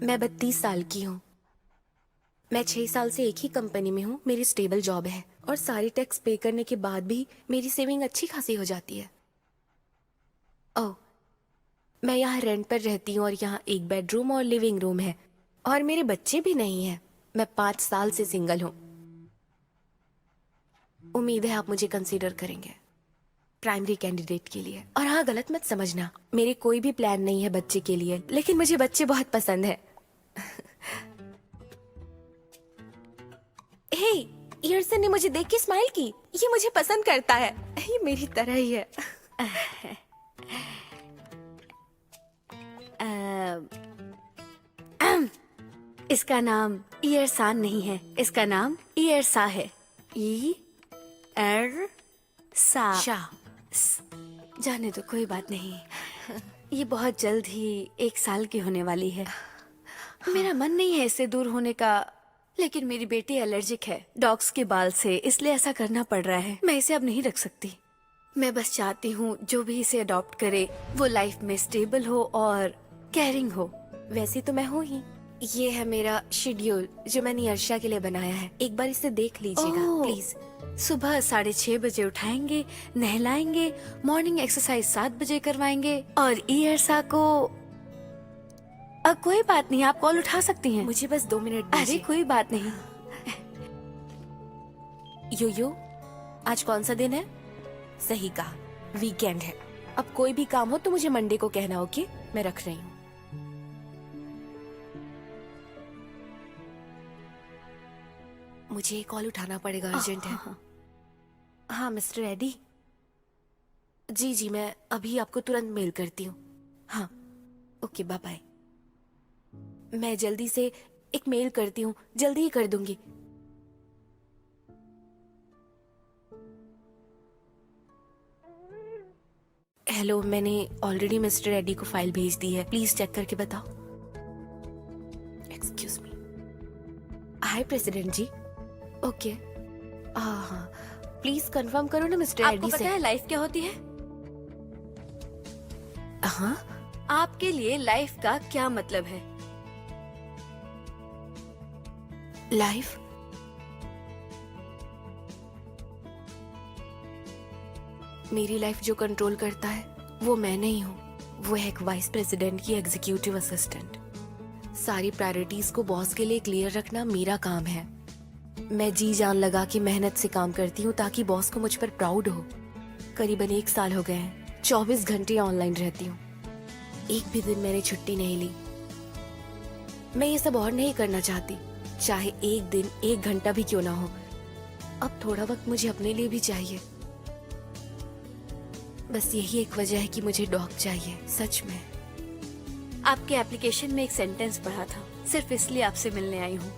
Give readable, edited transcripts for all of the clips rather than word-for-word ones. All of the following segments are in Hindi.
मैं 32 साल की हूँ। मैं 6 साल से एक ही कंपनी में हूँ। मेरी स्टेबल जॉब है और सारी टैक्स पे करने के बाद भी मेरी सेविंग अच्छी खासी हो जाती है। ओह, मैं यहाँ रेंट पर रहती हूँ और यहाँ एक बेडरूम और लिविंग रूम है और मेरे बच्चे भी नहीं हैं। मैं 5 साल से सिंगल हूँ। उम्मीद है आप मुझे कंसीडर करेंगे प्राइमरी कैंडिडेट के लिए। और हाँ, गलत मत समझना, मेरे कोई भी प्लान नहीं है बच्चे के लिए, लेकिन मुझे बच्चे बहुत पसंद है। हे, ईयरसन ने मुझे देख के स्माइल की। ये मुझे पसंद करता है। ये मेरी तरह ही है। इसका नाम ईयरसान नहीं है, इसका नाम ईयरसा है। ई एर सा। शाह। जाने दो, कोई बात नहीं। ये बहुत जल्द ही 1 साल की होने वाली है। मेरा मन नहीं है इससे दूर होने का, लेकिन मेरी बेटी एलर्जिक है डॉग्स के बाल से, इसलिए ऐसा करना पड़ रहा है। मैं इसे अब नहीं रख सकती। मैं बस चाहती हूँ जो भी इसे अडॉप्ट करे वो लाइफ में स्टेबल हो और केयरिंग हो। वैसे तो मैं हूँ ही। ये है मेरा शेड्यूल जो मैंने अर्षा के लिए बनाया है। एक बार इसे देख लीजिएगा ओह, प्लीज। सुबह 6:30 बजे उठाएंगे, नहलाएंगे, मॉर्निंग एक्सरसाइज 7 बजे करवाएंगे और ईयरसा को कोई बात नहीं, आप कॉल उठा सकती हैं। मुझे बस 2 मिनट अरे दीजिए। कोई बात नहीं। यो, आज कौन सा दिन है? सही कहा, वीकेंड है। अब कोई भी काम हो तो मुझे मंडे को कहना, ओके? मैं रख रही हूँ। मुझे कॉल उठाना पड़ेगा, अर्जेंट है। हाँ मिस्टर एडी। जी जी, मैं अभी आपको तुरंत मेल करती हूँ। हाँ, ओके, बाय बाय। मैं जल्दी से एक मेल करती हूँ, जल्दी ही कर दूंगी। हेलो, मैंने ऑलरेडी मिस्टर एडी को फाइल भेज दी है, प्लीज चेक करके बताओ। Excuse me. Hi president ji. Okay, हाँ हाँ, प्लीज कंफर्म करो ना मिस्टर आपको एडी पता से। है लाइफ क्या होती है? हाँ, आपके लिए लाइफ का क्या मतलब है? लाइफ। मेरी लाइफ जो कंट्रोल करता है वो मैं नहीं हूँ, वो है एक वाइस प्रेसिडेंट की एग्जीक्यूटिव असिस्टेंट। सारी प्रायोरिटीज को बॉस के लिए क्लियर रखना मेरा काम है। मैं जी जान लगा के मेहनत से काम करती हूँ ताकि बॉस को मुझ पर प्राउड हो। करीबन 1 साल हो गए हैं, 24 घंटे ऑनलाइन रहती हूँ। एक भी दिन मैंने छुट्टी नहीं ली। मैं ये सब और नहीं करना चाहती, चाहे एक दिन 1 घंटा भी क्यों ना हो। अब थोड़ा वक्त मुझे अपने लिए भी चाहिए। बस यही एक वजह है कि मुझे डॉग चाहिए, सच में। आपके एप्लीकेशन में एक सेंटेंस पढ़ा था, सिर्फ इसलिए आपसे मिलने आई हूँ।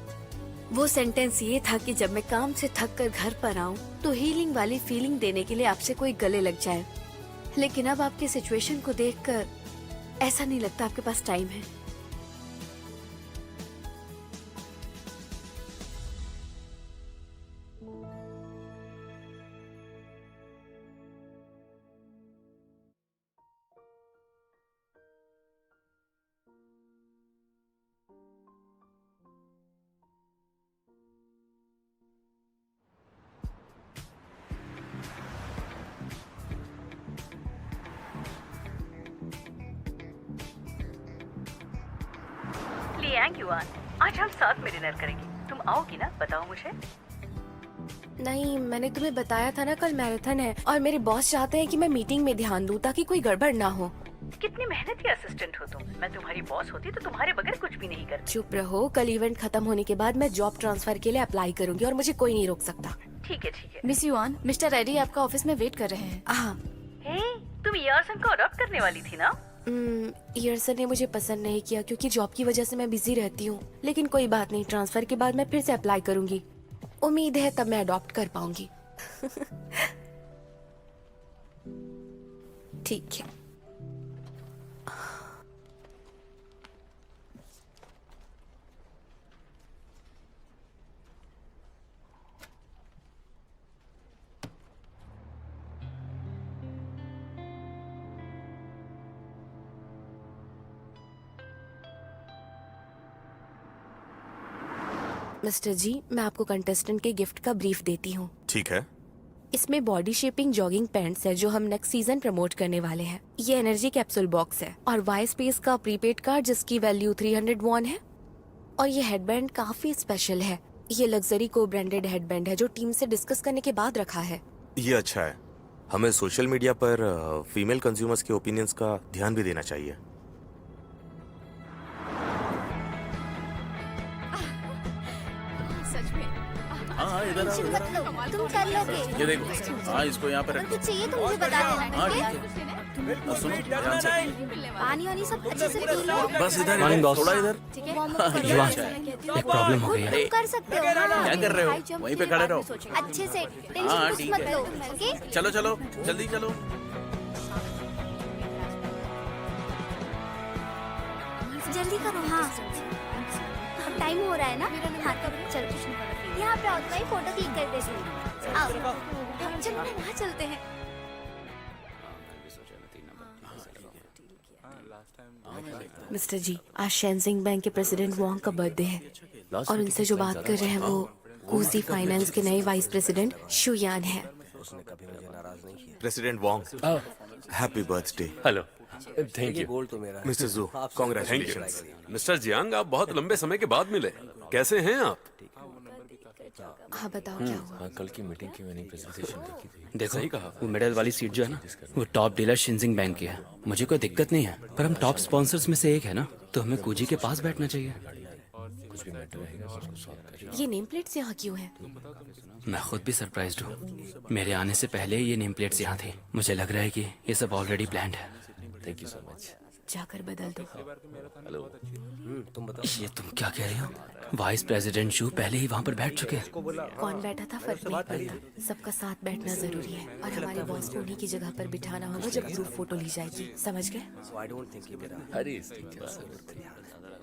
वो सेंटेंस ये था कि जब मैं काम से थक कर घर पर आऊँ तो हीलिंग वाली फीलिंग देने के लिए आपसे कोई गले लग जाए। लेकिन अब आपकी सिचुएशन को देखकर ऐसा नहीं लगता आपके पास टाइम है। लियांग युआन, आज हम साथ में डिनर करेंगे। तुम आओगी ना? बताओ मुझे। नहीं, मैंने तुम्हें बताया था ना कल मैराथन है और मेरे बॉस चाहते हैं कि मैं मीटिंग में ध्यान दूं ताकि कोई गड़बड़ ना हो। कितनी मेहनती असिस्टेंट हो तुम। मैं तुम्हारी बॉस होती तो तुम्हारे बगैर कुछ भी नहीं करती। चुप रहो, कल इवेंट खत्म होने के बाद मैं जॉब ट्रांसफर के लिए अप्लाई करूंगी और मुझे कोई नहीं रोक सकता। ठीक है ठीक है। मिस युआन, मिस्टर रेड्डी आपका ऑफिस में वेट कर रहे हैं। हाँ, हे, तुम ईयरसन को अडॉप्ट करने वाली थी ना? ईयरसन ने मुझे पसंद नहीं किया क्योंकि जॉब की वजह से मैं बिजी रहती हूँ। लेकिन कोई बात नहीं, ट्रांसफर के बाद मैं फिर से अप्लाई करूंगी। उम्मीद है तब मैं अडॉप्ट कर पाऊंगी। ठीक है। मिस्टर जी, मैं आपको कंटेस्टेंट के गिफ्ट का ब्रीफ देती हूँ। ठीक है। इसमें बॉडी शेपिंग जॉगिंग पैंट्स है जो हम नेक्स्ट सीजन प्रमोट करने वाले हैं। ये एनर्जी कैप्सूल बॉक्स है और वाई स्पेस का प्रीपेड कार्ड जिसकी वैल्यू 300 वॉन है। और ये हेडबैंड काफी स्पेशल है। ये लग्जरी को ब्रांडेड हेडबैंड है जो टीम से डिस्कस करने के बाद रखा है। ये अच्छा है। हमें सोशल मीडिया पर फीमेल कंज्यूमर्स के ओपिनियंस का ध्यान भी देना चाहिए। सच में हाँ इधर आओ, इधर आओ। तुम कर लोगे। ये देखो, हाँ इसको यहाँ पे अगर रखो। कुछ चाहिए तो मुझे बता देना, हाँ ठीक ठीक है? है। और सुनो ध्यान से, पानी वानी सब अच्छे से पी लो। बस इधर मॉर्निंग इधर, बॉस। थोड़ा इधर। ठीक है? वार्म अप करो। युवान, अच्छा है। एक प्रॉब्लम हो गई है। तुम कर सकते हो। हाँ। क्या कर रहे हो? हाई जंप वहीं के पे खड़े बाद रहो। में सोचेंगे। अच्छे से टेंशन हाँ, कुछ ठीक मत है। लो, ओके? चलो चलो जल्दी चलो। जल्दी करो। हाँ, अब टाइम हो रहा है ना। हाँ चलो, यहाँ पे आओ, तुम्हारी फोटो क्लिक कर देती हूँ। आओ, चलो ना वहाँ चलते हैं। मिस्टर जी, आज शेनजिंग बैंक के प्रेसिडेंट वोंग का बर्थडे है और उनसे जो बात कर रहे हैं वो कूजी फाइनेंस के नए वाइस प्रेसिडेंट शुयान है। President Wong, happy birthday. Hello, thank you. Mister जू, कांग्रेचुलेशंस। मिस्टर जियांग, आप बहुत लंबे समय के बाद मिले। कैसे हैं आप? हाँ बताओ क्या हुआ? कल की मीटिंग की मैंने प्रेजेंटेशन की थी। देखो, सही कहा। वो मिडिल वाली सीट जो है ना, वो टॉप डीलर शिनजिंग बैंक की है। मुझे कोई दिक्कत नहीं है, पर हम टॉप स्पॉन्सर्स में से एक है ना, तो हमें कूजी के पास बैठना चाहिए। कुछ भी मैटर रहेगा। ये नेम प्लेट्स यहाँ क्यों है? मैं खुद भी सरप्राइज्ड हूँ। मेरे आने से पहले ये नेम प्लेट्स यहाँ थी। मुझे लग रहा है कि ये सब ऑलरेडी प्लान्ड है। Thank you so much. जाकर बदल दो। ये तुम क्या कह रहे हो? वाइस प्रेसिडेंट शू पहले ही वहाँ पर बैठ चुके हैं। कौन बैठा था फर्क नहीं पड़ता, सबका साथ बैठना जरूरी है। और हमारे बॉस को उन्हीं की जगह पर बिठाना होगा जब ग्रुप फोटो ली जाएगी, समझ गए? अरे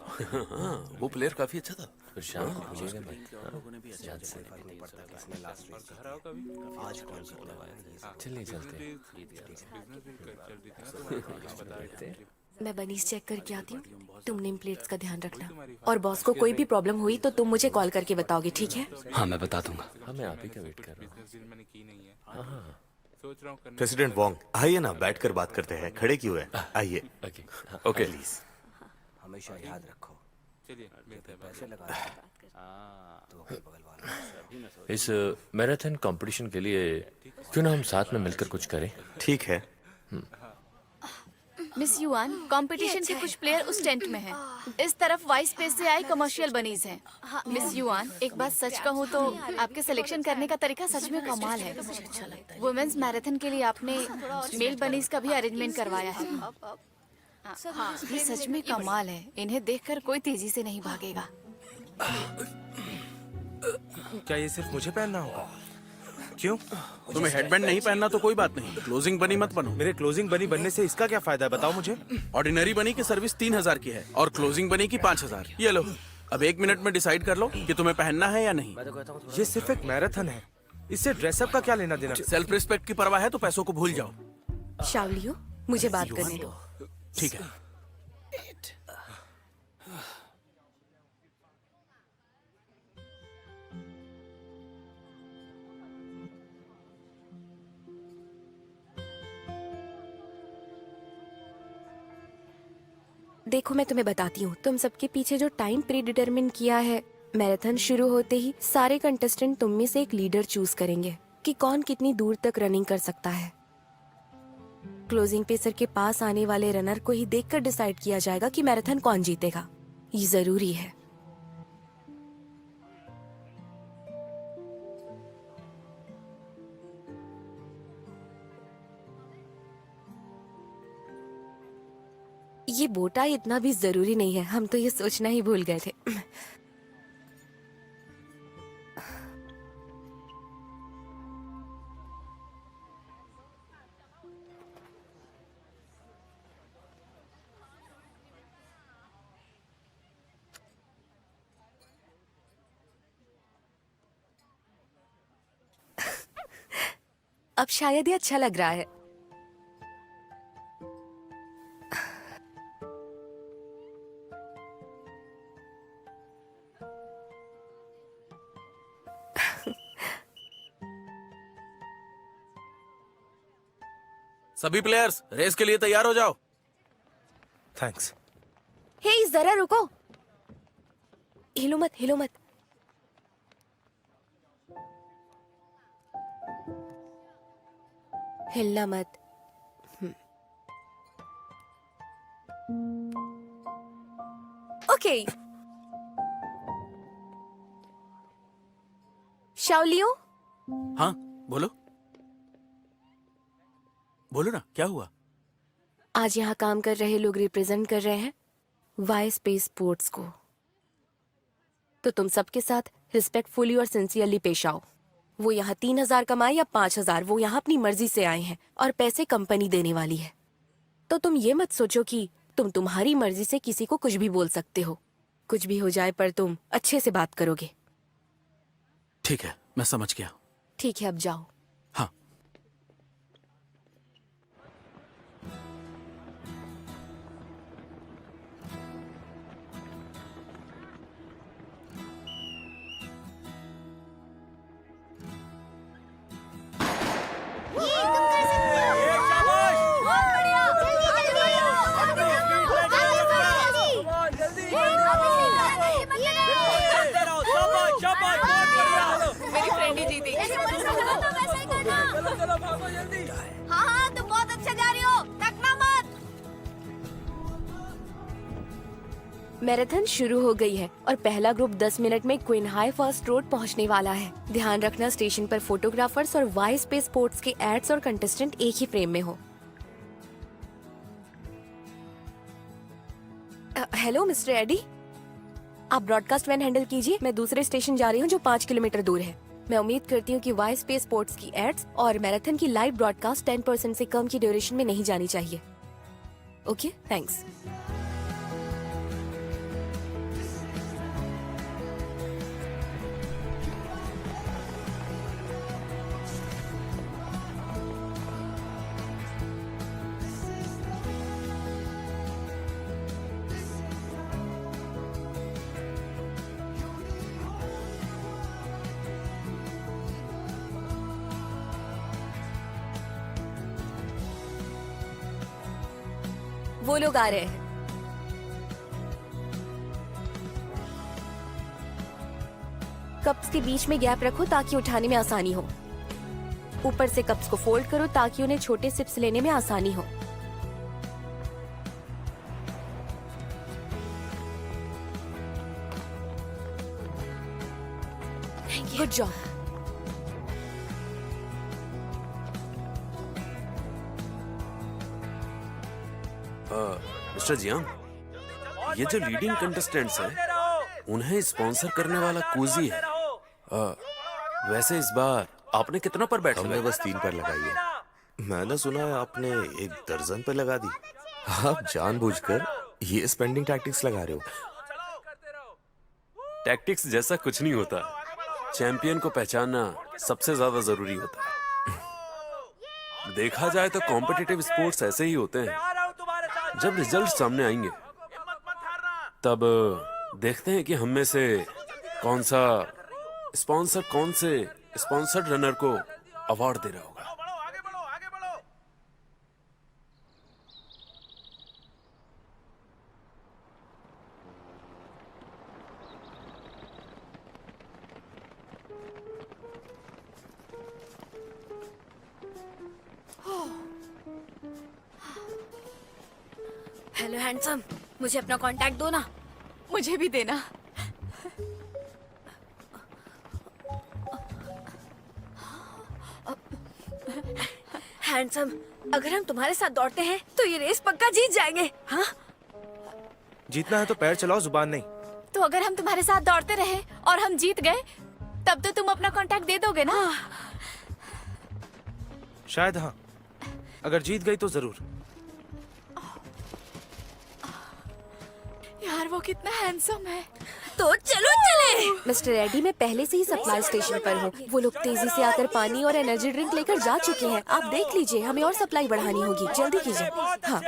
हाँ, वो प्लेयर काफी अच्छा था। फिर शाम को पूछेगा मैं। चलिए चलते हैं। मैं बनीस चेक करके आती हूँ, तुम नेम प्लेट्स का ध्यान रखना। और बॉस को कोई भी प्रॉब्लम हुई तो तुम मुझे कॉल करके बताओगे, ठीक है? हाँ मैं बता दूंगा। हाँ मैं आप ही का वेट कर रहा हूँ। प्रेसिडेंट वोंग, आइए ना, बैठकर बात करते हैं। खड़े क्यों हैं? आइए। ओके। ओके। प्लीज। हमेशा याद रखो, पैसे लगा इस मैराथन कंपटीशन के लिए क्यों ना हम साथ में मिलकर कुछ करें? ठीक है। मिस युआन, कंपटीशन के कुछ प्लेयर उस टेंट में हैं। इस तरफ वाइस स्पेस से आए कमर्शियल बनीज हैं। मिस युआन, एक बात सच कहूँ तो आपके सिलेक्शन करने का तरीका सच में कमाल है। वुमेन्स मैराथन के लिए आपने मेल बनीज का भी अरेंजमेंट करवाया है। ये सच में कमाल है। इन्हें देखकर कोई तेजी से नहीं भागेगा। क्या ये सिर्फ मुझे पहनना होगा? क्यों? तुम्हें हेडबैंड नहीं पहनना तो कोई बात नहीं, क्लोजिंग बनी मत बनो। मेरे क्लोजिंग बनी बनने से इसका क्या फायदा है, बताओ मुझे। ऑर्डिनरी बनी की सर्विस 3000 की है और क्लोजिंग बनी की 5000। ये लो, अब 1 मिनट में डिसाइड कर लो कि तुम्हें पहनना है या नहीं। ये सिर्फ एक मैराथन है, इससे ड्रेसअप का क्या लेना देना? सेल्फ रिस्पेक्ट की परवाह है तो पैसों को भूल जाओ। शावलियो, मुझे बात करने दो। ठीक है। देखो मैं तुम्हें बताती हूँ, तुम सबके पीछे जो टाइम प्री डिटरमिन किया है, मैराथन शुरू होते ही सारे कंटेस्टेंट तुम में से एक लीडर चूज करेंगे कि कौन कितनी दूर तक रनिंग कर सकता है। क्लोजिंग पेसर के पास आने वाले रनर को ही देखकर डिसाइड किया जाएगा कि मैराथन कौन जीतेगा। ये जरूरी है। ये बोटा इतना भी जरूरी नहीं है, हम तो ये सोचना ही भूल गए थे। अब शायद ये अच्छा लग रहा है। सभी प्लेयर्स रेस के लिए तैयार हो जाओ। थैंक्स। हे जरा रुको, हिलो मत, हिलो मत। हिलना मत। ओके, शाओलियो, हाँ बोलो, बोलो ना, क्या हुआ? आज यहाँ काम कर रहे लोग रिप्रेजेंट कर रहे हैं वाई स्पेस स्पोर्ट्स को, तो तुम सबके साथ रिस्पेक्टफुली और सिंसियरली पेश आओ। वो यहाँ 3,000 कमाए या 5,000, वो यहाँ अपनी मर्जी से आए हैं और पैसे कंपनी देने वाली है। तो तुम ये मत सोचो कि तुम तुम्हारी मर्जी से किसी को कुछ भी बोल सकते हो। कुछ भी हो जाए पर तुम अच्छे से बात करोगे। ठीक है, मैं समझ गया। ठीक है, अब जाओ। हाँ। ये तुम कर सकते हो। बहुत बढ़िया। जल्दी मेरी फ्रेंड ही जीती। हाँ, तुम बहुत अच्छा जा रही हो, थकना मत। मैराथन शुरू हो गई है और पहला ग्रुप 10 मिनट में क्वीन हाई फर्स्ट रोड पहुंचने वाला है। ध्यान रखना स्टेशन पर फोटोग्राफर्स और वाई स्पेस स्पोर्ट्स के एड्स और कंटेस्टेंट एक ही फ्रेम में हो। हेलो मिस्टर एडी, आप ब्रॉडकास्ट वैन हैंडल कीजिए। मैं दूसरे स्टेशन जा रही हूँ जो 5 किलोमीटर दूर है। मैं उम्मीद करती हूँ कि वाई स्पेस स्पोर्ट्स की एड्स और मैराथन की लाइव ब्रॉडकास्ट 10% से कम की ड्यूरेशन में नहीं जानी चाहिए। Okay, thanks. वो लोग आ रहे हैं। कप्स के बीच में गैप रखो ताकि उठाने में आसानी हो। ऊपर से कप्स को फोल्ड करो ताकि उन्हें छोटे सिप्स लेने में आसानी हो। Good job. मिस्टर जियांग, ये जो लीडिंग कंटेस्टेंट्स हैं, उन्हें स्पॉन्सर करने वाला कूजी है। वैसे इस बार आपने कितना पर बैठ हमने बस 3 पर लगाई है। मैंने सुना है आपने 1 दर्जन पर लगा दी। आप जानबूझकर ये स्पेंडिंग टैक्टिक्स लगा रहे हो। टैक्टिक्स जैसा कुछ नहीं होता। चैंपियन को पहचानना सबसे ज्यादा जरूरी होता है। देखा जाए तो कॉम्पिटिटिव स्पोर्ट्स ऐसे ही होते हैं। जब रिजल्ट सामने आएंगे तब देखते हैं कि हम में से कौन से स्पॉन्सर्ड रनर को अवार्ड दे रहा होगा। हेलो हैंडसम, मुझे अपना कांटेक्ट दो ना। मुझे भी देना। हैंडसम, अगर हम तुम्हारे साथ दौड़ते हैं तो ये रेस पक्का जीत जाएंगे। हाँ, जीतना है तो पैर चलाओ, जुबान नहीं। तो अगर हम तुम्हारे साथ दौड़ते रहे और हम जीत गए तब तो तुम अपना कांटेक्ट दे दोगे ना? शायद हाँ, अगर जीत गई तो जरूर। यार वो कितना हैंडसम है। तो चलो चले। मिस्टर एडी, मैं पहले से ही सप्लाई स्टेशन पर हूँ। वो लोग तेजी से आकर पानी और एनर्जी ड्रिंक लेकर जा चुके हैं। आप देख लीजिए, हमें और सप्लाई बढ़ानी होगी। जल्दी कीजिए। हाँ,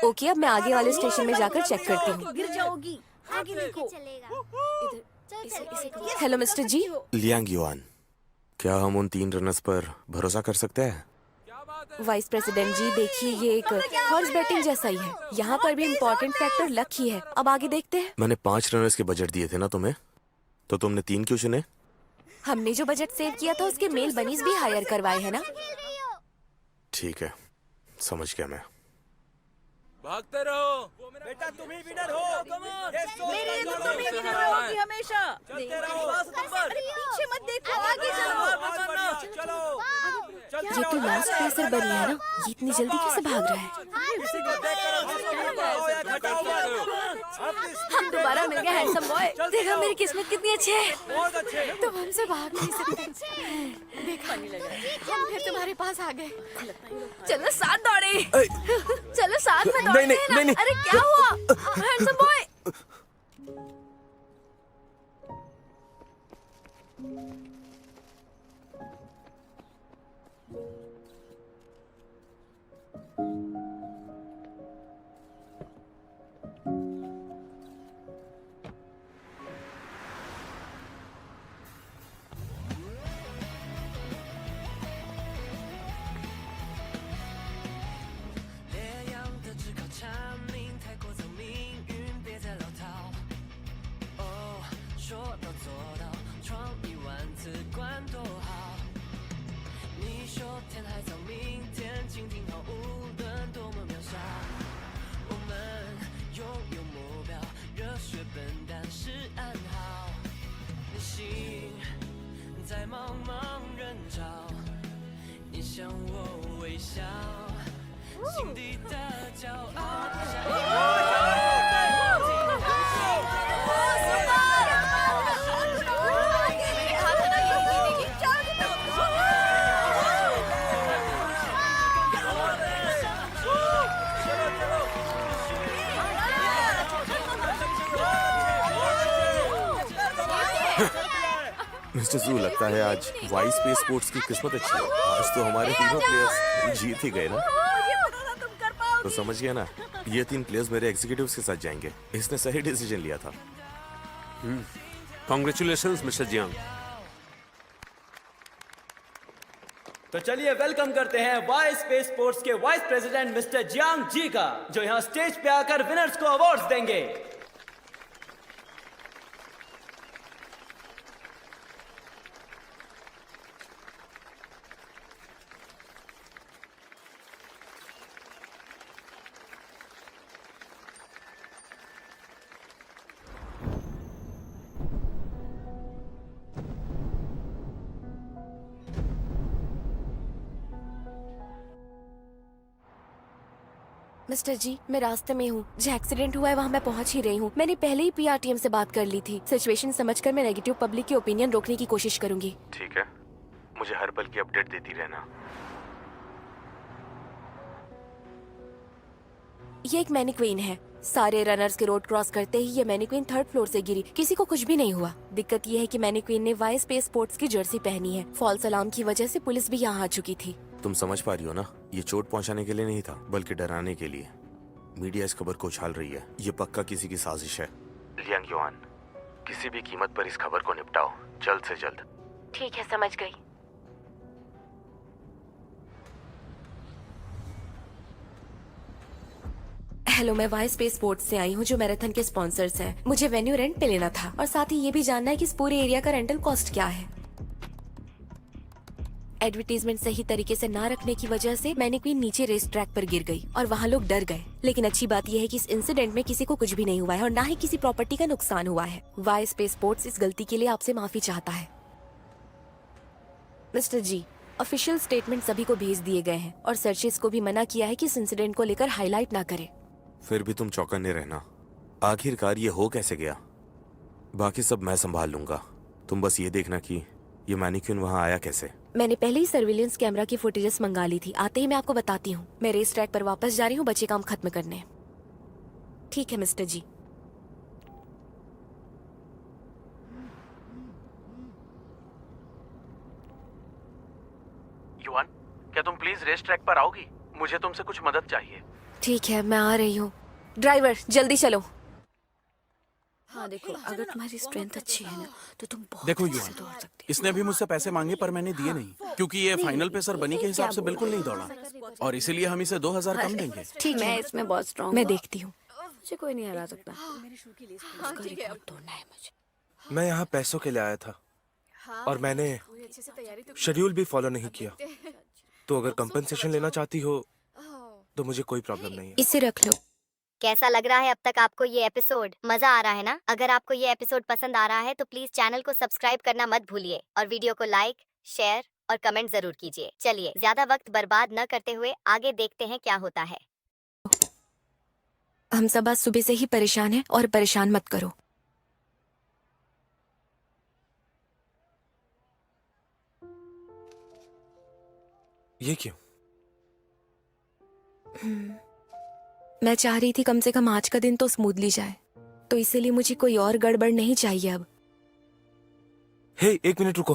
ओके, अब मैं आगे वाले स्टेशन में जाकर चेक करती हूँ। गिर जाओगी। आगे देखो। चलेगा। हेलो मिस्टर जी। लियांग युआन, क्या हम उन 3 रनर्स पर भरोसा कर सकते हैं? वाइस प्रेसिडेंट जी देखिए, ये एक हॉर्स बैटिंग जैसा ही है। यहाँ पर भी इम्पोर्टेंट फैक्टर लक ही है। अब आगे देखते हैं। मैंने 5 रनर्स के बजट दिए थे ना तुम्हें, तो तुमने 3 क्यों चुने? हमने जो बजट सेव किया था उसके मेल बनीज भी हायर करवाए हैं ना। ठीक है, समझ गया मैं। भागते रहो। बेटा तुम ही विनर हो। मेरे लिए तो तुम ही विनर रहोगी हमेशा। पीछे मत देखो, आगे चलो। ये तो लास्ट पेसर बनी है ना, ये इतनी जल्दी कैसे भाग रहा है? हम दोबारा मिल गए हैंडसम बॉय। देखा मेरी किस्मत कितनी अच्छी है। तुम हमसे भाग नहीं सकते। देखा हम फिर तुम्हारे पास आ गए। चलो साथ दौड़े। चलो साथ में दौड़ते नहीं, हैं ना। नहीं। अरे क्या हुआ हैंडसम बॉय? मिस्टर जू, लगता है आज वाइस स्पेस स्पोर्ट्स की किस्मत अच्छी है। आज तो हमारे तीनों प्लेयर्स जीत ही गए ना। तो समझ गया ना, ये 3 प्लेयर्स मेरे एग्जीक्यूटिव्स के साथ जाएंगे। इसने सही डिसीजन लिया था। Congratulations mister Jiang. तो चलिए वेलकम करते हैं वाइस स्पेस स्पोर्ट्स के वाइस प्रेसिडेंट मिस्टर जियांग जी का, जो यहाँ स्टेज पे आकर विनर्स को अवार्ड्स देंगे। मिस्टर जी, मैं रास्ते में हूँ। जहाँ एक्सीडेंट हुआ है वहाँ मैं पहुँच ही रही हूँ। मैंने पहले ही पीआरटीएम से बात कर ली थी। सिचुएशन समझकर मैं नेगेटिव पब्लिक की ओपिनियन रोकने की कोशिश करूंगी। ठीक है, मुझे हर पल की अपडेट देती रहना। ये एक मैनिक्वीन है। सारे रनर्स के रोड क्रॉस करते ही ये मैनिक्वीन 3rd फ्लोर से गिरी। किसी को कुछ भी नहीं हुआ। दिक्कत ये है कि मैनिक्वीन ने वाइस स्पेस स्पोर्ट्स की जर्सी पहनी है। फॉल्स अलार्म की वजह से पुलिस भी यहाँ आ चुकी थी। तुम समझ पा रही हो ना, ये चोट पहुंचाने के लिए नहीं था, बल्कि डराने के लिए। मीडिया इस खबर को उछाल रही है। ये पक्का किसी की साजिश है। लियांग युआन, किसी भी कीमत पर इस खबर को निपटाओ, जल्द से जल्द। ठीक है, समझ गई। हेलो, मैं वाइस स्पेस स्पोर्ट्स से आई हूँ, जो मैराथन के स्पॉन्सर्स हैं। मुझे वेन्यू रेंट पे लेना था और साथ ही ये भी जानना है कि इस पूरे एरिया का रेंटल कॉस्ट क्या है। एडवर्टीजमेंट सही तरीके से ना रखने की वजह से मैनिक्वीन नीचे रेस ट्रैक पर गिर गई और वहाँ लोग डर गए। लेकिन अच्छी बात यह है कि इस इंसिडेंट में किसी को कुछ भी नहीं हुआ है और ना ही किसी प्रॉपर्टी का नुकसान हुआ है। वाइस स्पेस स्पोर्ट्स इस गलती के लिए आपसे माफी चाहता है। मिस्टर जी, ऑफिशियल स्टेटमेंट सभी को भेज दिए गए हैं और सर्चेस को भी मना किया है कि इस इंसिडेंट को लेकर हाईलाइट ना करें। फिर भी तुम चौकन्ने रहना। आखिरकार ये हो कैसे गया, बाकी सब मैं संभाल लूंगा। तुम बस ये देखना कि ये मैनिक्विन वहाँ आया कैसे। मैंने पहले ही सर्विलेंस कैमरा की फुटेजेस मंगा ली थी। आते ही मैं आपको बताती हूँ। मैं रेस ट्रैक पर वापस जा रही हूँ बचे काम खत्म करने। ठीक है मिस्टर जी। युआन, क्या तुम प्लीज रेस ट्रैक पर आओगी? मुझे तुमसे कुछ मदद चाहिए। ठीक है, मैं आ रही हूँ। ड्राइवर जल्दी चलो। हाँ देखो, अगर तुम्हारी स्ट्रेंथ अच्छी है ना तो तुम बहुत देखो अच्छे युवा, से दौड़ सकती इसने भी मुझसे पैसे मांगे पर मैंने दिए नहीं, क्योंकि ये फाइनल पेसर बनी के हिसाब से बिल्कुल नहीं दौड़ा, और इसीलिए हम इसे 2000 कम देंगे। हो। ठीक है, मैं इसमें बहुत स्ट्रांग मैं देखती हूँ। मुझे कोई नहीं हरा सकता। उसका रिकॉर्ड तोड़ना है मुझे। मैं यहाँ पैसों के लिए आया था और मैंने शेड्यूल भी फॉलो नहीं किया, तो अगर कंपनसेशन लेना चाहती हो तो मुझे कोई प्रॉब्लम नहीं है। इसे रख लो। कैसा लग रहा है अब तक आपको ये एपिसोड? मजा आ रहा है ना? अगर आपको ये एपिसोड पसंद आ रहा है तो प्लीज चैनल को सब्सक्राइब करना मत भूलिए और वीडियो को लाइक, शेयर और कमेंट जरूर कीजिए। चलिए ज्यादा वक्त बर्बाद न करते हुए आगे देखते हैं क्या होता है। हम सब आज सुबह से ही परेशान हैं और परेशान मत करो। ये क्यों? मैं चाह रही थी कम से कम आज का दिन तो स्मूथली जाए, तो इसीलिए मुझे कोई और गड़बड़ नहीं चाहिए अब। हे, एक मिनट रुको।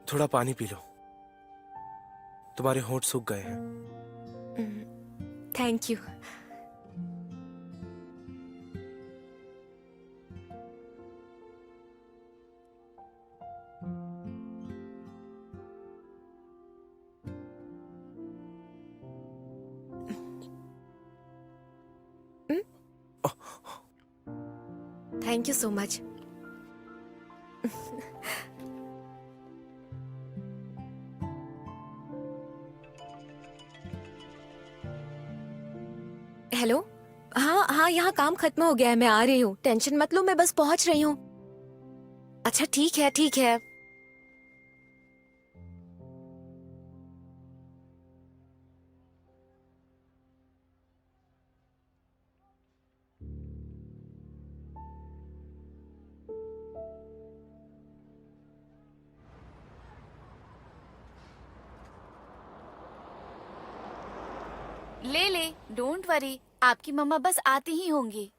थोड़ा पानी पी लो, तुम्हारे होंठ सूख गए हैं। Thank you. Thank you so much. Hello, हाँ हाँ, यहाँ काम खत्म हो गया है, मैं आ रही हूँ, टेंशन मत लो, मैं बस पहुंच रही हूँ। अच्छा ठीक है ठीक है। ले ले, डोंट वरी, आपकी मम्मा बस आती ही होंगी।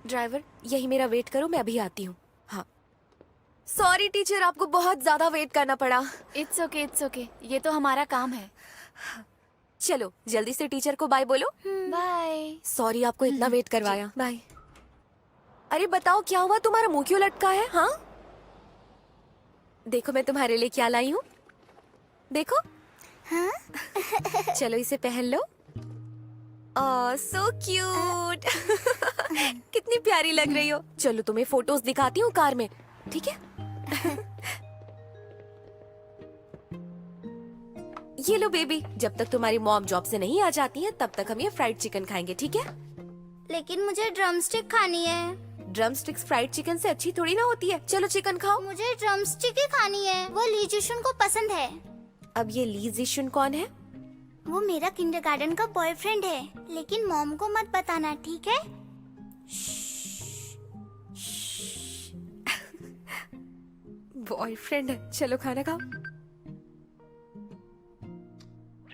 ड्राइवर, यही मेरा वेट करो, मैं अभी आती हूँ। हाँ सॉरी टीचर, आपको बहुत ज्यादा वेट करना पड़ा। इट्स ओके, ये तो हमारा काम है। चलो जल्दी से टीचर को बाय बोलो। बाय। सॉरी आपको इतना वेट करवाया। बाय। अरे बताओ क्या हुआ, तुम्हारा मुंह क्यों लटका है? हाँ देखो मैं तुम्हारे लिए क्या लाई हूँ, देखो। हाँ? चलो इसे पहन लो। So cute. कितनी प्यारी लग रही हो। चलो तुम्हें फोटोज दिखाती हूँ कार में, ठीक है? ये लो बेबी, जब तक तुम्हारी मॉम जॉब से नहीं आ जाती है तब तक हम ये फ्राइड चिकन खाएंगे, ठीक है? लेकिन मुझे ड्रमस्टिक खानी है। ड्रम स्टिक्स फ्राइड चिकन से अच्छी थोड़ी ना होती है। चलो चिकन खाओ। मुझे ड्रमस्टिक ही खानी है, वो ली जिशुन को पसंद है। अब ये ली जिशुन कौन है? वो मेरा किंडरगार्टन का बॉयफ्रेंड है, लेकिन मॉम को मत बताना, ठीक है? बॉयफ्रेंड है, चलो खाना खाओ।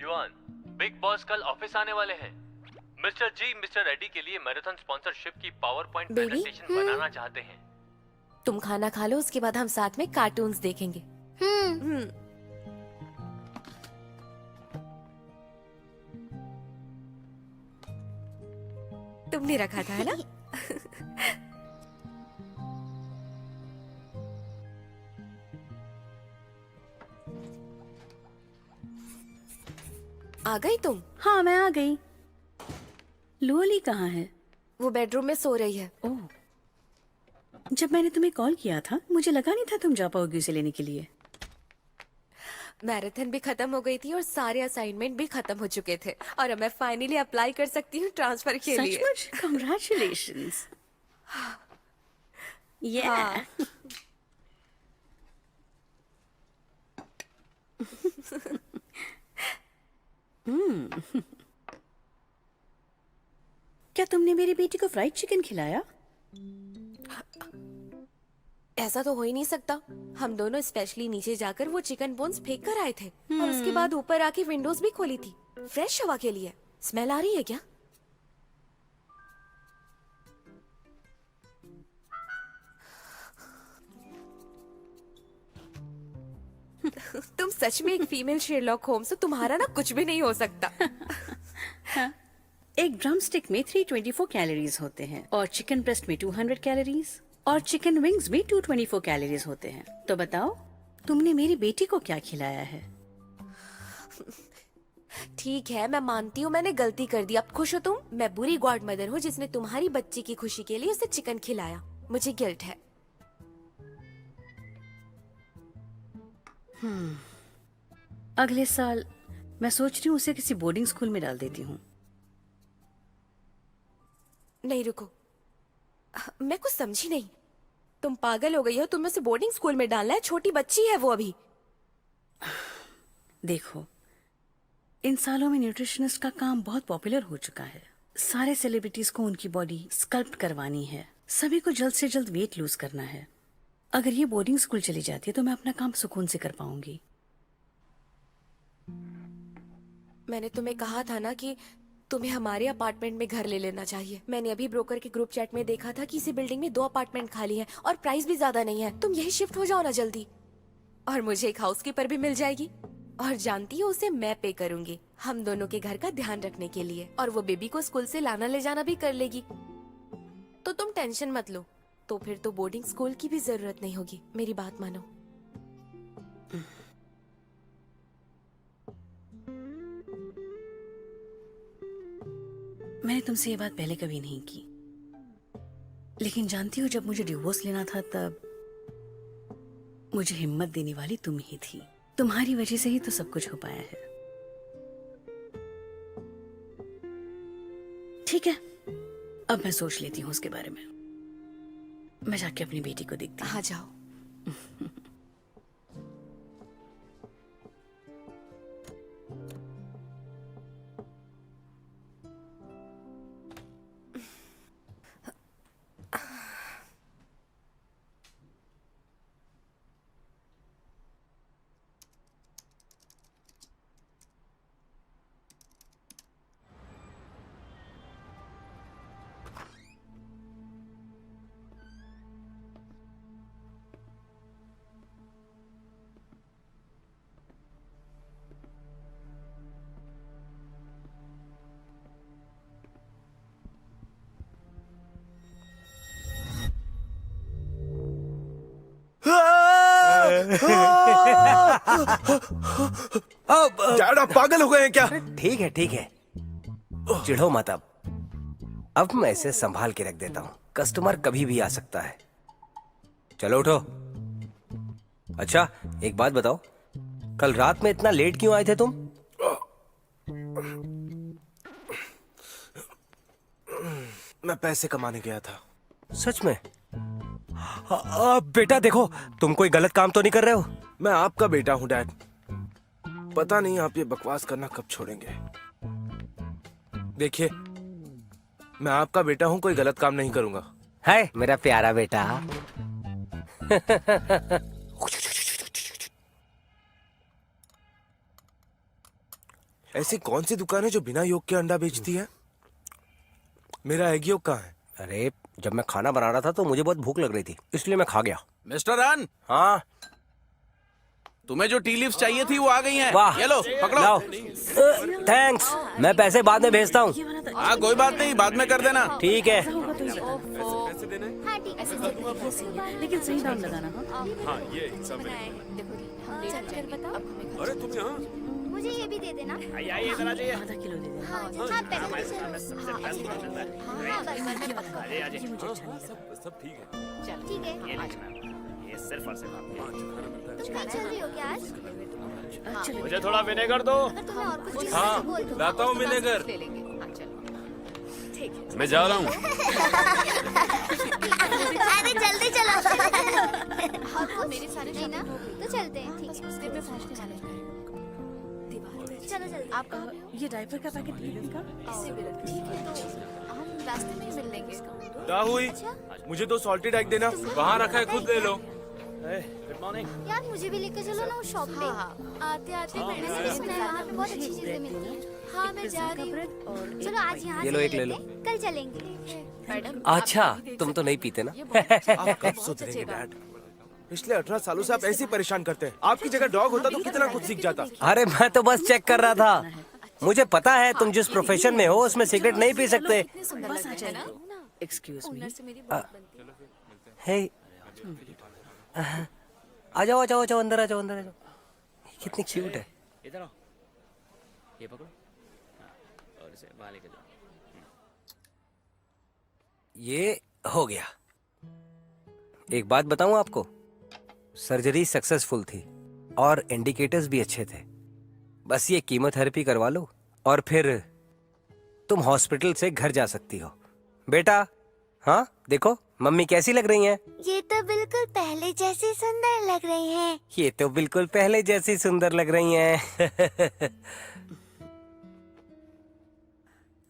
युआन, बिग बॉस कल ऑफिस आने वाले हैं। मिस्टर जी मिस्टर एडी के लिए मैराथन स्पॉन्सरशिप की पावर पॉइंट प्रेजेंटेशन बनाना चाहते हैं। तुम खाना खा लो, उसके बाद हम साथ में कार्टून्स देखेंगे। तुमने रखा था है ना? आ गई तुम? हाँ मैं आ गई। लुअली कहाँ है? वो बेडरूम में सो रही है। ओह, जब मैंने तुम्हें कॉल किया था मुझे लगा नहीं था तुम जा पाओगी उसे लेने के लिए। मैराथन भी खत्म हो गई थी और सारे असाइनमेंट भी खत्म हो चुके थे और अब मैं फाइनली अप्लाई कर सकती हूँ ट्रांसफर के लिए। सचमुच? कांग्रेचुलेशंस। हाँ। क्या तुमने मेरी बेटी को फ्राइड चिकन खिलाया? ऐसा तो हो ही नहीं सकता। हम दोनों स्पेशली नीचे जाकर वो चिकन बोन्स फेंक कर आए थे और उसके बाद ऊपर आके विंडोज भी खोली थी फ्रेश हवा के लिए। स्मेल आ रही है क्या? तुम सच में एक फीमेल शेरलॉक होम्स हो, तुम्हारा ना कुछ भी नहीं हो सकता। एक ड्रम स्टिक में 324 कैलोरीज होते हैं और चिकन ब्रेस्ट में 200 कैलोरीज और चिकन विंग्स में 224 कैलोरीज होते हैं। तो बताओ तुमने मेरी बेटी को क्या खिलाया है? ठीक है, मैं मानती हूँ मैंने गलती कर दी। अब खुश हो तुम? मैं बुरी गॉड मदर हूँ जिसने तुम्हारी बच्ची की खुशी के लिए उसे चिकन खिलाया। मुझे गिल्ट है। अगले साल मैं सोच रही हूँ उसे किसी बोर्डिंग स्कूल में डाल देती हूँ। नहीं रुको, मैं कुछ समझी नहीं। तुम पागल हो गई हो? तुम्हें उसे बोर्डिंग स्कूल में डालना है? छोटी बच्ची है वो अभी। देखो, इन सालों में न्यूट्रिशनिस्ट का काम बहुत पॉपुलर हो चुका है। सारे सेलिब्रिटीज को उनकी बॉडी स्कल्प्ट करवानी है, सभी को जल्द से जल्द वेट लूज करना है। अगर ये बोर्डिंग स्कूल चली जाती है तो मैं अपना काम सुकून से कर पाऊंगी। मैंने तुम्हें कहा था ना कि तुम्हें हमारे अपार्टमेंट में घर ले लेना चाहिए। मैंने अभी ब्रोकर के ग्रुप चैट में देखा था कि इसी बिल्डिंग में 2 अपार्टमेंट खाली हैं और प्राइस भी ज्यादा नहीं है। तुम यही शिफ्ट हो जाओ ना जल्दी, और मुझे एक हाउसकीपर भी मिल जाएगी। और जानती हो, उसे मैं पे करूंगी हम दोनों के घर का ध्यान रखने के लिए, और वो बेबी को स्कूल से लाना ले जाना भी कर लेगी। तो तुम टेंशन मत लो। तो फिर तो बोर्डिंग स्कूल की भी जरूरत नहीं होगी। मेरी बात मानो। मैंने तुमसे ये बात पहले कभी नहीं की, लेकिन जानती हो, जब मुझे डिवोर्स लेना था तब मुझे हिम्मत देने वाली तुम ही थी। तुम्हारी वजह से ही तो सब कुछ हो पाया है। ठीक है, अब मैं सोच लेती हूँ उसके बारे में। मैं जाके अपनी बेटी को देखती हूँ। आ जाओ। डैड, आप पागल हो गए हैं क्या? ठीक है, चिढ़ो मत। अब मैं इसे संभाल के रख देता हूँ। कस्टमर कभी भी आ सकता है। चलो उठो। अच्छा, एक बात बताओ, कल रात में इतना लेट क्यों आए थे तुम? मैं पैसे कमाने गया था। सच में? बेटा देखो, तुम कोई गलत काम तो नहीं कर रहे हो? मैं आपका बेटा हूँ डैड। पता नहीं आप ये बकवास करना कब छोड़ेंगे। देखिए, मैं आपका बेटा हूँ, कोई गलत काम नहीं करूंगा। है मेरा प्यारा बेटा। ऐसी कौन सी दुकान है जो बिना योग के अंडा बेचती है? मेरा एग योग कहाँ है? अरे, जब मैं खाना बना रहा था तो मुझे बहुत भूख लग रही थी, इसलिए मैं खा गया। Mister run. हाँ, तुम्हें जो टी लीव्स चाहिए थी वो आ गई हैं। वाह, ये लो, पकड़ो। लाओ। थैंक्स, मैं पैसे बाद में भेजता हूँ। हाँ, कोई बात नहीं, बाद में कर देना। ठीक है। लेकिन सही दाम लगाना। हाँ, ये सब अरे तुम यहाँ? मुझे ये भी दे देना। आधा किलो दे देना। सब ठीक है। ठीक है। ये सिर्फ और सिर्फ आपके कुछ खाना चल रही हो क्या आज? मुझे थोड़ा विनेगर दो। अगर तुम्हें और कुछ चाहिए हाँ, तो बोल दो। लाता हूँ विनेगर। ले लेंगे। हाँ, चलो। ठीक है। मैं जा रहा हूँ। अरे जल्दी चलो। हाँ, मेरे सारे नहीं ना, तो चलते हैं। ठीक है। उसके पे पहुंचने वाले हैं। चलो जल्दी। आप कहाँ पे हो? ये डायपर का पैकेट ले लो इसका। इससे भी लगता है। ठीक है, तो हम रास्ते में ही मिल लेंगे। राहुल, मुझे 2 सॉल्टेड एग देना। वहाँ रखा है, खुद ले लो। Good morning. यार मुझे भी लेकर चलो ना उस शॉप पे। आते आते मैंने भी सुना है वहाँ पे बहुत अच्छी चीजें मिलती हैं। हाँ, मैं जा रही हूँ। चलो आज यहाँ ये लो, से एक ले लो। कल चलेंगे। मैडम, अच्छा, तुम तो नहीं पीते ना? आप कब सुधरेंगे डैड? पिछले 18 सालों से आप ऐसे ही परेशान करते हैं। आपकी जगह डॉग होता तो कितना कुछ सीख जाता। अरे मैं तो बस चेक कर रहा था। मुझे पता है तुम जिस प्रोफेशन में हो उसमें सिगरेट नहीं पी सकते। बस आ जाइए। Excuse me. हे आ जाओ आ जाओ आ जाओ, अंदर आ जाओ, अंदर आ जाओ। कितनी क्यूट है। इधर आओ, ये पकड़ो और इसे बाहर लेके जाओ। ये हो गया। एक बात बताऊं आपको, सर्जरी सक्सेसफुल थी और इंडिकेटर्स भी अच्छे थे। बस ये कीमोथेरेपी करवा लो और फिर तुम हॉस्पिटल से घर जा सकती हो। बेटा, हाँ देखो मम्मी कैसी लग रही हैं? ये तो बिल्कुल पहले जैसी सुंदर लग रही हैं। ये तो बिल्कुल पहले जैसी सुंदर लग रही हैं।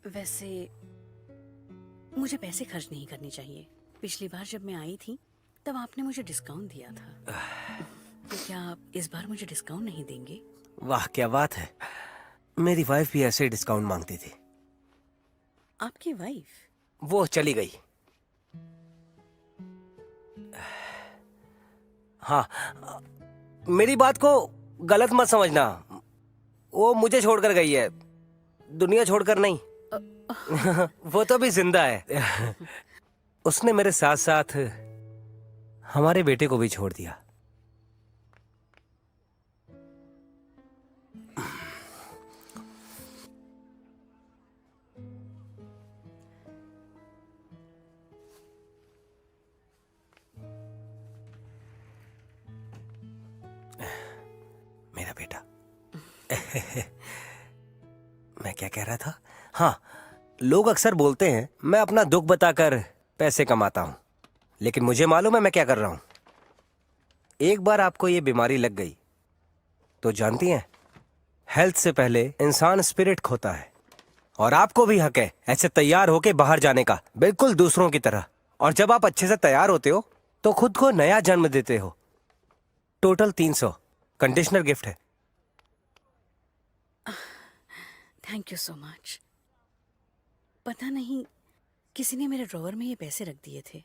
वैसे मुझे पैसे खर्च नहीं करने चाहिए। पिछली बार जब मैं आई थी तब आपने मुझे डिस्काउंट दिया था, तो क्या आप इस बार मुझे डिस्काउंट नहीं देंगे? वाह क्या बात है। मेरी वाइफ भी ऐसे डिस्काउंट मांगती थी। आपकी वाइफ? वो चली गई। हाँ, मेरी बात को गलत मत समझना। वो मुझे छोड़कर गई है, दुनिया छोड़कर नहीं। वो तो भी जिंदा है। उसने मेरे साथ साथ हमारे बेटे को भी छोड़ दिया। मेरा बेटा। मैं क्या कह रहा था? हाँ, लोग अक्सर बोलते हैं मैं अपना दुख बताकर पैसे कमाता हूं, लेकिन मुझे मालूम है मैं क्या कर रहा हूं। एक बार आपको ये बीमारी लग गई तो जानती हैं, हेल्थ से पहले इंसान स्पिरिट खोता है। और आपको भी हक है ऐसे तैयार होके बाहर जाने का, बिल्कुल दूसरों की तरह। और जब आप अच्छे से तैयार होते हो तो खुद को नया जन्म देते हो। टोटल 300 कंडीशनर गिफ्ट है। Thank you so much. पता नहीं किसी ने मेरे ड्रॉवर में ये पैसे रख दिए थे।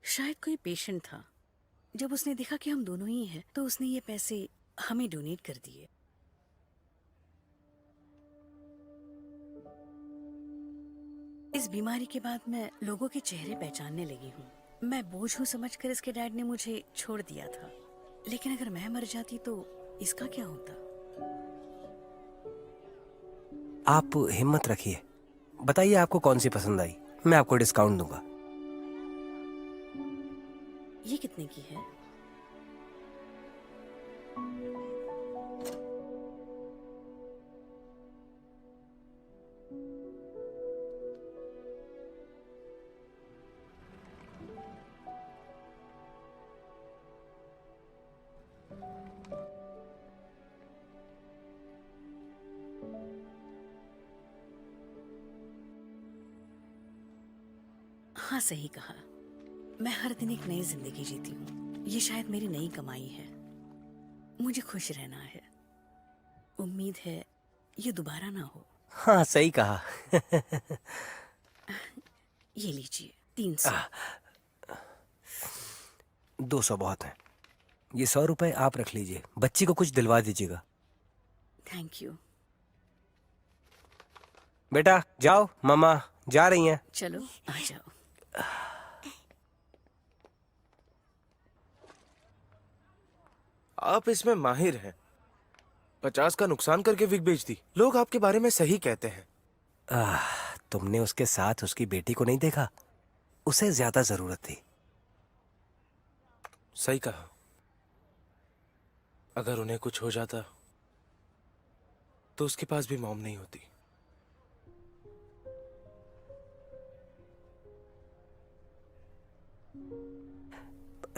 शायद कोई पेशेंट था। जब उसने देखा कि हम दोनों ही हैं तो उसने ये पैसे हमें डोनेट कर दिए। इस बीमारी के बाद मैं लोगों के चेहरे पहचानने लगी हूँ। मैं बोझ हूँ समझकर इसके डैड ने मुझे छोड़ दिया था, लेकिन अगर मैं मर जाती तो इसका क्या होता? आप हिम्मत रखिए, बताइए आपको कौन सी पसंद आई, मैं आपको डिस्काउंट दूंगा। ये कितने की है? हाँ सही कहा। मैं हर दिन एक नई जिंदगी जीती हूँ। ये शायद मेरी नई कमाई है। मुझे खुश रहना है। उम्मीद है ये दोबारा ना हो। हाँ सही कहा। ये लीजिए 300। 200 बहुत है। ये 100 रुपए आप रख लीजिए, बच्ची को कुछ दिलवा दीजिएगा। Thank you. बेटा जाओ, मामा जा रही हैं। चलो आ जाओ। आप इसमें माहिर हैं। 50 का नुकसान करके विग बेच दी। लोग आपके बारे में सही कहते हैं। तुमने उसके साथ उसकी बेटी को नहीं देखा? उसे ज्यादा जरूरत थी। सही कहा। अगर उन्हें कुछ हो जाता तो उसके पास भी मॉम नहीं होती।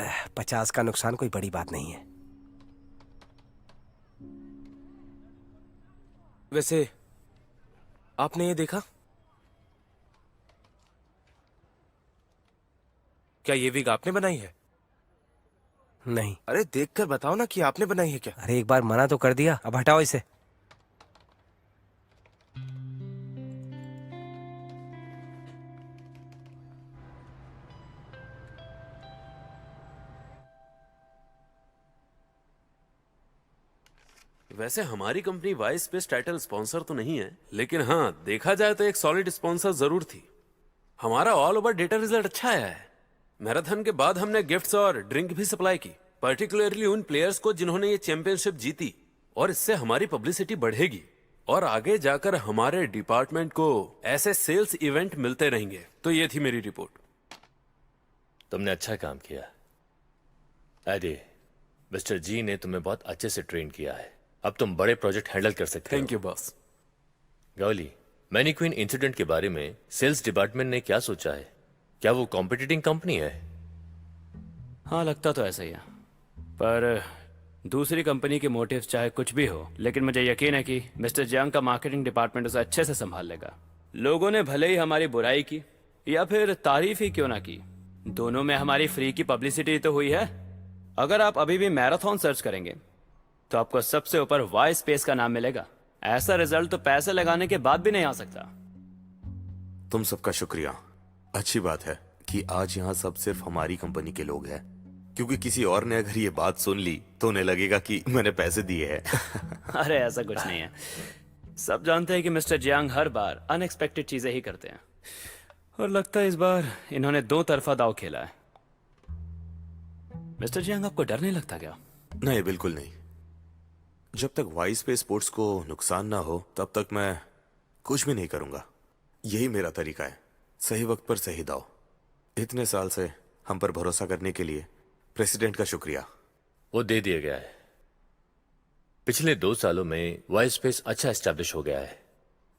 आह, 50 का नुकसान कोई बड़ी बात नहीं है। वैसे आपने ये देखा? क्या ये विग आपने बनाई है? नहीं। अरे देखकर बताओ ना कि आपने बनाई है क्या। अरे एक बार मना तो कर दिया, अब हटाओ इसे। वैसे हमारी company vice space title sponsor तो नहीं है, लेकिन हाँ देखा जाए तो एक सॉलिड स्पॉन्सर जरूर थी। हमारा ऑल ओवर डेटा रिजल्ट अच्छा आया है। मैराथन के बाद हमने गिफ्ट्स और ड्रिंक भी सप्लाई की, पर्टिकुलरली उन प्लेयर्स को जिन्होंने ये चैंपियनशिप जीती, और इससे हमारी पब्लिसिटी बढ़ेगी और आगे जाकर हमारे डिपार्टमेंट को ऐसे सेल्स इवेंट मिलते रहेंगे। तो ये थी मेरी रिपोर्ट। तुमने अच्छा काम किया एडी। मिस्टर जी ने तुम्हें बहुत अच्छे से ट्रेन किया है, अब तुम बड़े प्रोजेक्ट हैंडल कर सकते हो। Thank you boss. गौली, मैनीक्वीन इंसिडेंट के बारे में सेल्स डिपार्टमेंट ने क्या सोचा है? क्या वो कॉम्पिटिटिंग कंपनी है? हाँ, लगता तो ऐसा ही है, पर दूसरी कंपनी के मोटिव्स चाहे कुछ भी हो, लेकिन मुझे यकीन है कि मिस्टर जियांग का मार्केटिंग डिपार्टमेंट उसे अच्छे से संभाल लेगा। लोगों ने भले ही हमारी बुराई की या फिर तारीफ ही क्यों ना की, दोनों में हमारी फ्री की पब्लिसिटी तो हुई है। अगर आप अभी भी मैराथन सर्च करेंगे तो आपको सबसे ऊपर वाई स्पेस का नाम मिलेगा। ऐसा रिजल्ट तो पैसे लगाने के बाद भी नहीं आ सकता। तुम सबका शुक्रिया। अच्छी बात है कि आज यहाँ सब सिर्फ हमारी कंपनी के लोग हैं, क्योंकि किसी और ने अगर ये बात सुन ली तो उन्हें लगेगा कि मैंने पैसे दिए हैं। अरे ऐसा कुछ नहीं है, सब जानते हैं कि मिस्टर जियांग हर बार अनएक्सपेक्टेड चीजें ही करते हैं, और लगता है इस बार इन्होंने दो तरफा दाव खेला है। मिस्टर जियांग, आपको डर नहीं लगता क्या? नहीं, बिल्कुल नहीं। जब तक वाई स्पेस स्पोर्ट्स को नुकसान ना हो तब तक मैं कुछ भी नहीं करूंगा। यही मेरा तरीका है, सही वक्त पर सही दाव। इतने साल से हम पर भरोसा करने के लिए प्रेसिडेंट का शुक्रिया। वो दे दिया गया है। पिछले 2 सालों में वाइस स्पेस अच्छा एस्टैब्लिश हो गया है।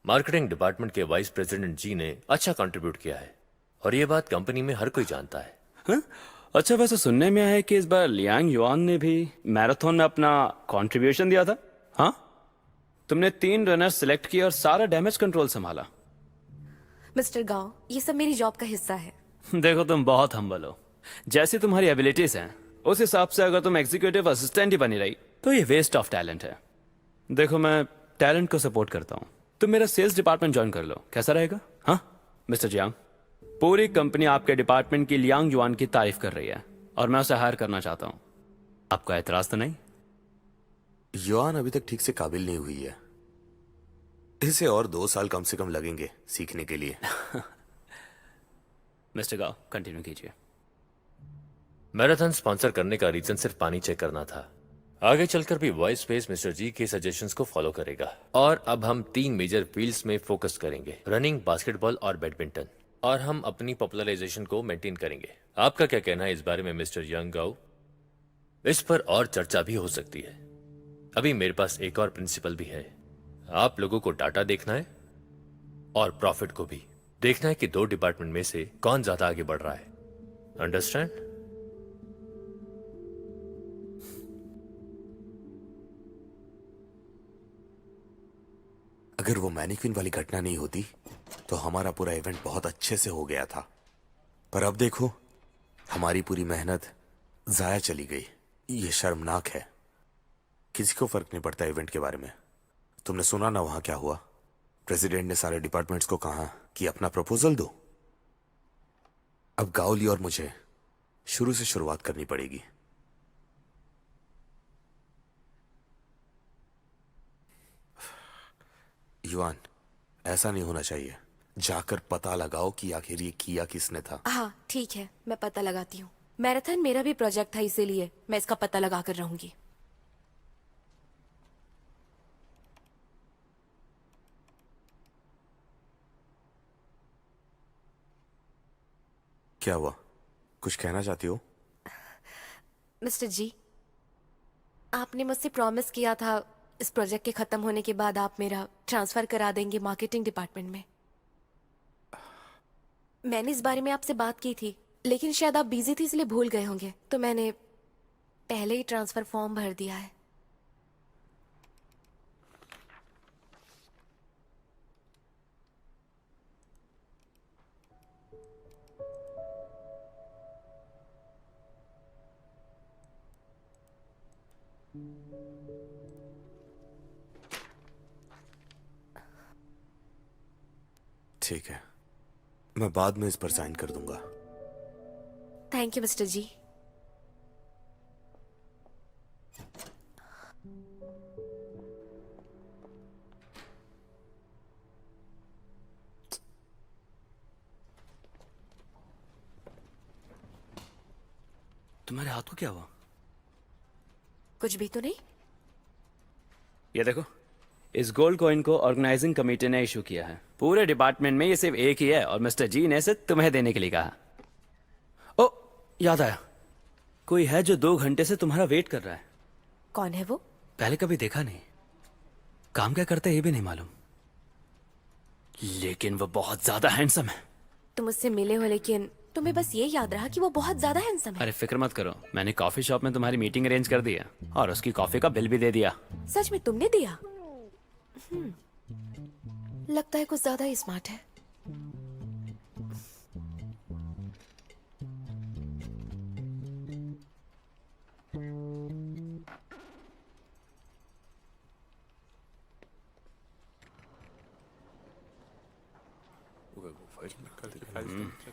मार्केटिंग डिपार्टमेंट के वाइस प्रेसिडेंट जी ने अच्छा कंट्रीब्यूट किया है, और ये बात कंपनी में हर कोई जानता है। हा? अच्छा, वैसे सुनने में आया है कि इस बार लियांग युआन ने भी मैराथन में अपना कंट्रीब्यूशन दिया था। हाँ, तुमने 3 रनर सिलेक्ट किए और सारा डैमेज कंट्रोल संभाला। मिस्टर गाओ, ये सब मेरी जॉब का हिस्सा है। देखो, तुम बहुत हम्बल हो। जैसी तुम्हारी एबिलिटीज हैं उस हिसाब से अगर तुम एग्जीक्यूटिव असिस्टेंट ही बनी रही तो ये वेस्ट ऑफ टैलेंट है। देखो, मैं टैलेंट को सपोर्ट करता हूँ। तुम मेरा सेल्स डिपार्टमेंट ज्वाइन कर लो, कैसा रहेगा? हाँ मिस्टर जियांग, पूरी कंपनी आपके डिपार्टमेंट की लियांग युआन की तारीफ कर रही है और मैं उसे हायर करना चाहता हूँ। आपका एतराज तो नहीं? युआन अभी तक ठीक से काबिल नहीं हुई है, इसे और 2 साल कम से कम लगेंगे सीखने के लिए। मिस्टर गाओ, कंटिन्यू कीजिए। मैराथन स्पॉन्सर करने का रीजन सिर्फ पानी चेक करना था। आगे चलकर भी वाइस स्पेस मिस्टर जी के सजेशंस को फॉलो करेगा, और अब हम 3 मेजर फील्ड्स में फोकस करेंगे, रनिंग, बास्केटबॉल और बैडमिंटन, और हम अपनी पॉपुलराइजेशन को मेंटेन करेंगे। आपका क्या कहना है इस बारे में मिस्टर यंग गाओ? इस पर और चर्चा भी हो सकती है। अभी मेरे पास एक और प्रिंसिपल भी है। आप लोगों को डाटा देखना है और प्रॉफिट को भी देखना है कि 2 डिपार्टमेंट में से कौन ज्यादा आगे बढ़ रहा है। अंडरस्टैंड? अगर वो मैनीक्विन वाली घटना नहीं होती तो हमारा पूरा इवेंट बहुत अच्छे से हो गया था, पर अब देखो हमारी पूरी मेहनत जाया चली गई। ये शर्मनाक है। किसी को फर्क नहीं पड़ता इवेंट के बारे में। तुमने सुना ना वहां क्या हुआ? प्रेसिडेंट ने सारे डिपार्टमेंट्स को कहा कि अपना प्रपोजल दो। अब गाओली और मुझे शुरू से शुरुआत करनी पड़ेगी। युआन, ऐसा नहीं होना चाहिए। जाकर पता लगाओ कि आखिर ये किया किसने था। हाँ ठीक है, मैं पता लगाती हूँ। मैराथन मेरा भी प्रोजेक्ट था, इसीलिए मैं इसका पता लगा कर रहूंगी। क्या हुआ? कुछ कहना चाहती हो? मिस्टर जी, आपने मुझसे प्रॉमिस किया था इस प्रोजेक्ट के खत्म होने के बाद आप मेरा ट्रांसफर करा देंगे मार्केटिंग डिपार्टमेंट में। मैंने इस बारे में आपसे बात की थी, लेकिन शायद आप बिजी थी इसलिए भूल गए होंगे, तो मैंने पहले ही ट्रांसफर फॉर्म भर दिया है। ठीक है, मैं बाद में इस पर साइन कर दूंगा। थैंक यू मिस्टर जी। तुम्हारे हाथ को क्या हुआ? कुछ भी तो नहीं। ये देखो, इस गोल्ड कॉइन को ऑर्गेनाइजिंग कमेटी ने इशू किया है। पूरे डिपार्टमेंट में ये सिर्फ एक ही है और मिस्टर जी ने इसे तुम्हें देने के लिए कहा। ओ, याद आया, कोई है जो 2 घंटे से तुम्हारा वेट कर रहा है। कौन है वो? पहले कभी देखा नहीं, काम क्या करता है ये भी नहीं मालूम, लेकिन वो बहुत ज्यादा हैंडसम है। तुम उससे मिले हो लेकिन तुम्हें बस ये याद रहा कि वो बहुत ज्यादा हैंडसम है। अरे फिक्र मत करो, मैंने कॉफी शॉप में तुम्हारी मीटिंग अरेंज कर दी है और उसकी कॉफी का बिल भी दे दिया। सच में तुमने दिया? लगता है कुछ ज्यादा ही स्मार्ट है।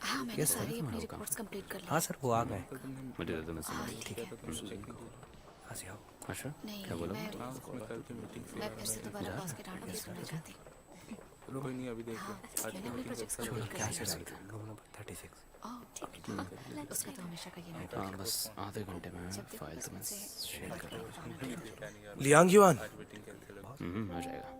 हाँ, मैंने सारी अपनी रिपोर्ट्स कंप्लीट कर ली। हाँ सर, वो आ गए। मुझे तो मैं समझ ठीक है। हाँ से आओ। अच्छा, नहीं, क्या बोला? मैं फिर से दोबारा बॉस के डांट नहीं सुनना चाहती। कोई नहीं, अभी देख लो। मैंने अपने प्रोजेक्ट्स कंप्लीट कर क्या लिए। से रूम नंबर 36। ओह, ठीक है। हाँ, उसका तो हमेशा का ये नाटक हाँ, बस आधे घंटे में फाइल तुम्हें शेयर कर रहा हूँ। लियांग युआन, हो जाएगा।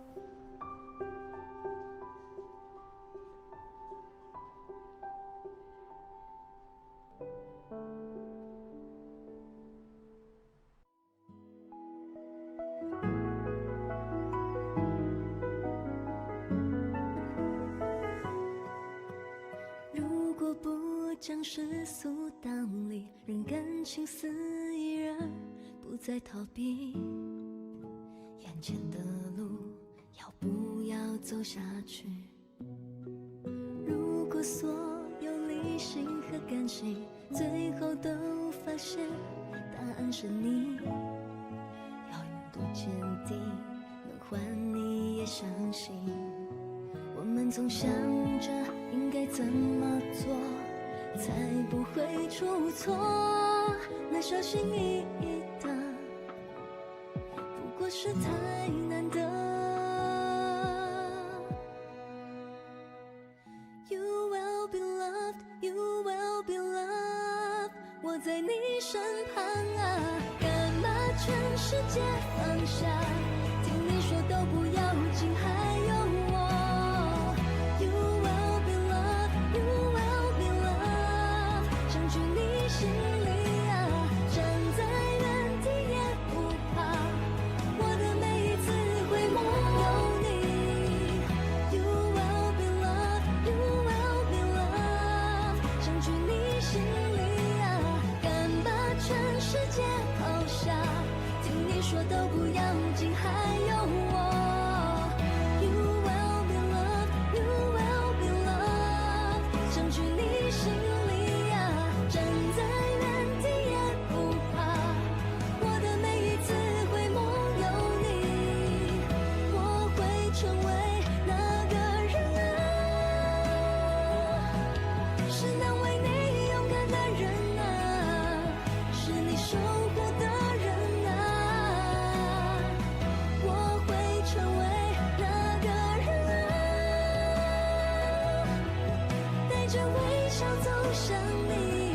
将世俗当理，任感情肆意而不再逃避。眼前的路要不要走下去？如果所有理性和感性最后都发现答案是你，要有多坚定，能换你也相信。我们总想着应该怎么做才不会出错，那小心翼翼的不过是太难得。You will be loved, you will be loved， 我在你身旁啊，干嘛全世界放下，听你说都不要紧，还有我。You will be loved, you will be loved， 占据你心里啊，站在原地也不怕，我的每一次回眸有你。You will be loved, you will be loved， 占据你心里啊，敢把全世界抛下，听你说都不要紧，还有我。You will be loved, you will be loved， 占据你心里啊，站在原地也不怕，我的每一次回眸有你，我会成为那个人啊，是能为你勇敢的人啊，是你守护的人啊，我会成为那个人啊，带着微笑走向你。